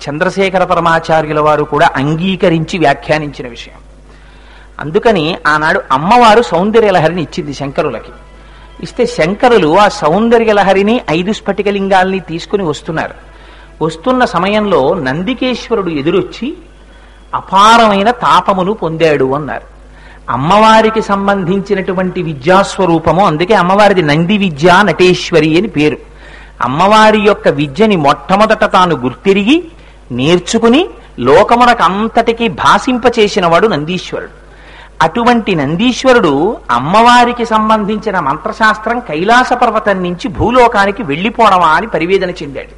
చంద్రశేఖర పరమాచార్యుల వారు కూడా అంగీకరించి వ్యాఖ్యానించిన విషయం. అందుకని ఆనాడు అమ్మవారు సౌందర్యలహరిని ఇచ్చింది శంకరులకి. ఇస్తే శంకరులు ఆ సౌందర్యలహరిని 5 స్ఫటికలింగాల్ని తీసుకుని వస్తున్నారు. వస్తున్న సమయంలో నందికేశ్వరుడు ఎదురొచ్చి అపారమైన తాపమును పొందాడు అన్నారు. అమ్మవారికి సంబంధించినటువంటి విద్యాస్వరూపము, అందుకే అమ్మవారిది నంది విద్యా నటేశ్వరి అని పేరు. అమ్మవారి యొక్క విద్యని మొట్టమొదట తాను గుర్తిరిగి నేర్చుకుని లోకమునకు అంతటికీ భాషింపచేసినవాడు నందీశ్వరుడు. అటువంటి నందీశ్వరుడు అమ్మవారికి సంబంధించిన మంత్రశాస్త్రం కైలాస పర్వతం నుంచి భూలోకానికి వెళ్ళిపోవడమా అని పరివేదన చెందాడు.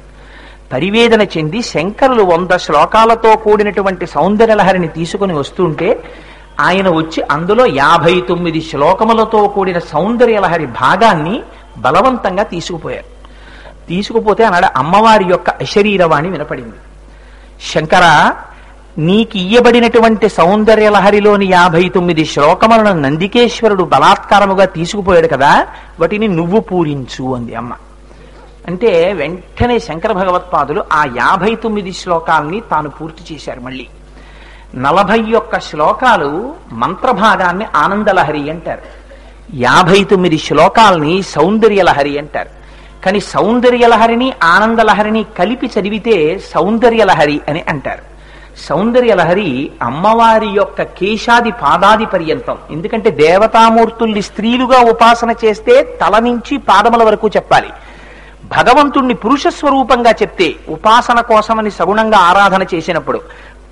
పరివేదన చెంది శంకరులు 100 శ్లోకాలతో కూడినటువంటి సౌందర్యలహరిని తీసుకుని వస్తుంటే ఆయన వచ్చి అందులో 59 శ్లోకములతో కూడిన సౌందర్యలహరి భాగాన్ని బలవంతంగా తీసుకుపోయారు. తీసుకుపోతే అన్నాడు అమ్మవారి యొక్క అశరీరవాణి వినపడింది. శంకర, నీకు ఇయ్యబడినటువంటి సౌందర్యలహరిలోని 59 శ్లోకములను నందికేశ్వరుడు బలాత్కారముగా తీసుకుపోయాడు కదా, వాటిని నువ్వు పూరించు అంది అమ్మ. అంటే వెంటనే శంకర భగవత్పాదులు ఆ 59 శ్లోకాల్ని తాను పూర్తి చేశారు. మళ్ళీ 41 శ్లోకాలు మంత్రభాగాన్ని ఆనందలహరి అంటారు, 59 శ్లోకాల్ని సౌందర్యలహరి అంటారు. కానీ సౌందర్యలహరిని ఆనందలహరిని కలిపి చదివితే సౌందర్యలహరి అని అంటారు. సౌందర్యలహరి అమ్మవారి యొక్క కేశాది పాదాది పర్యంతం. ఎందుకంటే దేవతామూర్తుల్ని స్త్రీలుగా ఉపాసన చేస్తే తల నుంచి పాదముల వరకు చెప్పాలి. భగవంతుణ్ణి పురుష స్వరూపంగా చెప్తే ఉపాసన కోసమని సగుణంగా ఆరాధన చేసినప్పుడు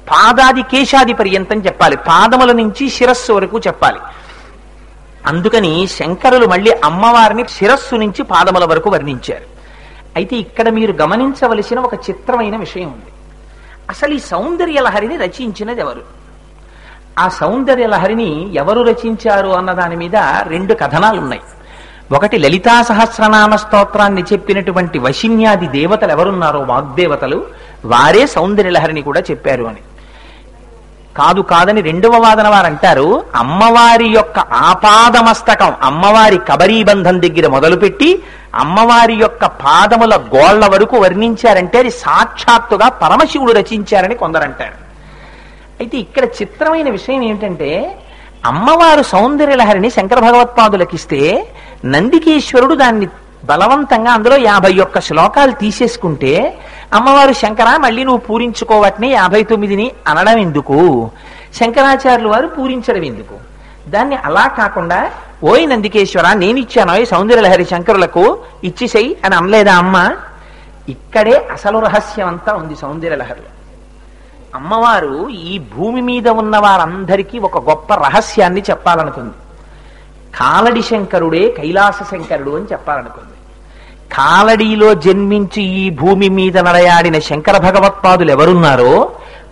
పాదాది కేశాది పర్యంతం చెప్పాలి, పాదముల నుంచి శిరస్సు వరకు చెప్పాలి. అందుకని శంకరులు మళ్ళీ అమ్మవారిని శిరస్సు నుంచి పాదముల వరకు వర్ణించారు. అయితే ఇక్కడ మీరు గమనించవలసిన ఒక చిత్రమైన విషయం ఉంది. అసలు ఈ సౌందర్యలహరిని రచించినది ఎవరు? ఆ సౌందర్యలహరిని ఎవరు రచించారు అన్న దాని మీద 2 కథనాలు ఉన్నాయి. ఒకటి లలితా సహస్రనామ స్తోత్రాన్ని చెప్పినటువంటి వశిన్యాది దేవతలు ఎవరున్నారో వాగ్దేవతలు, వారే సౌందర్యలహరిని కూడా చెప్పారు అని. కాదని 2వ వాదన వారు అంటారు, అమ్మవారి యొక్క ఆపాదమస్తకం, అమ్మవారి కబరీబంధం దగ్గర మొదలుపెట్టి అమ్మవారి యొక్క పాదముల గోళ్ల వరకు వర్ణించారంటే అది సాక్షాత్తుగా పరమశివుడు రచించారని కొందరంటారు. అయితే ఇక్కడ చిత్రమైన విషయం ఏమిటంటే, అమ్మవారు సౌందర్యలహరిని శంకర భగవత్పాదులకిస్తే నందికేశ్వరుడు దాన్ని బలవంతంగా అందులో 51 శ్లోకాలు తీసేసుకుంటే అమ్మవారు శంకర మళ్ళీ నువ్వు పూరించుకోవట్ని 59ని అనడం ఎందుకు, శంకరాచార్యులు వారు పూరించడం ఎందుకు? దాన్ని అలా కాకుండా ఓయ్ నందికేశ్వర నేనిచ్చాను ఈ సౌందర్యలహరి శంకరులకు ఇచ్చిసెయ్యి అని అనలేదా అమ్మ? ఇక్కడే అసలు రహస్యం అంతా ఉంది సౌందర్యలహరిలో. అమ్మవారు ఈ భూమి మీద ఉన్న వారందరికీ ఒక గొప్ప రహస్యాన్ని చెప్పాలనుకుంది. కాలడి శంకరుడే కైలాస శంకరుడు అని చెప్పాలనుకుంది. కాలడిలో జన్మించి ఈ భూమి మీద నడయాడిన శంకర భగవత్పాదులు ఎవరున్నారో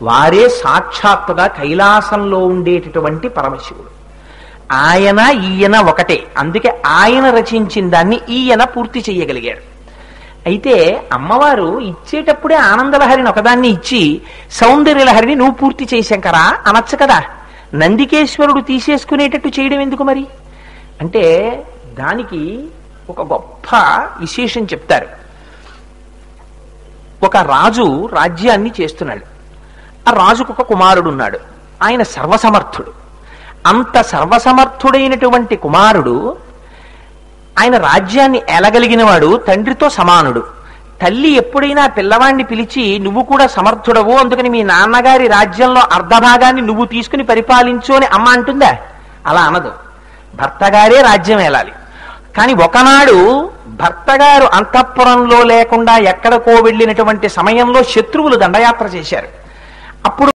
వారే సాక్షాత్తుగా కైలాసంలో ఉండేటటువంటి పరమశివుడు. ఆయన ఈయన ఒకటే, అందుకే ఆయన రచించిన దాన్ని ఈయన పూర్తి చేయగలిగాడు. అయితే అమ్మవారు ఇచ్చేటప్పుడే ఆనందలహరిని ఒకదాన్ని ఇచ్చి సౌందర్యలహరిని నువ్వు పూర్తి చేయి శంకరా అనొచ్చు కదా, నందికేశ్వరుడు తీసేసుకునేటట్టు చేయడం ఎందుకు మరి అంటే దానికి ఒక గొప్ప విశేషం చెప్తారు. ఒక రాజు రాజ్యాన్ని చేస్తున్నాడు. ఆ రాజుకు ఒక కుమారుడు ఉన్నాడు. ఆయన సర్వసమర్థుడు. అంత సర్వసమర్థుడైనటువంటి కుమారుడు ఆయన రాజ్యాన్ని ఏలగలిగిన వాడు, తండ్రితో సమానుడు. తల్లి ఎప్పుడైనా పిల్లవాడిని పిలిచి నువ్వు కూడా సమర్థుడవు, అందుకని మీ నాన్నగారి రాజ్యంలో అర్ధభాగాన్ని నువ్వు తీసుకుని పరిపాలించు అని అమ్మ అంటుందా? అలా అనదు. భర్తగారే రాజ్యం ఏలాలి. కానీ ఒకనాడు భర్తగారు అంతఃపురంలో లేకుండా ఎక్కడికో వెళ్ళినటువంటి సమయంలో శత్రువులు దండయాత్ర చేశారు. అప్పుడు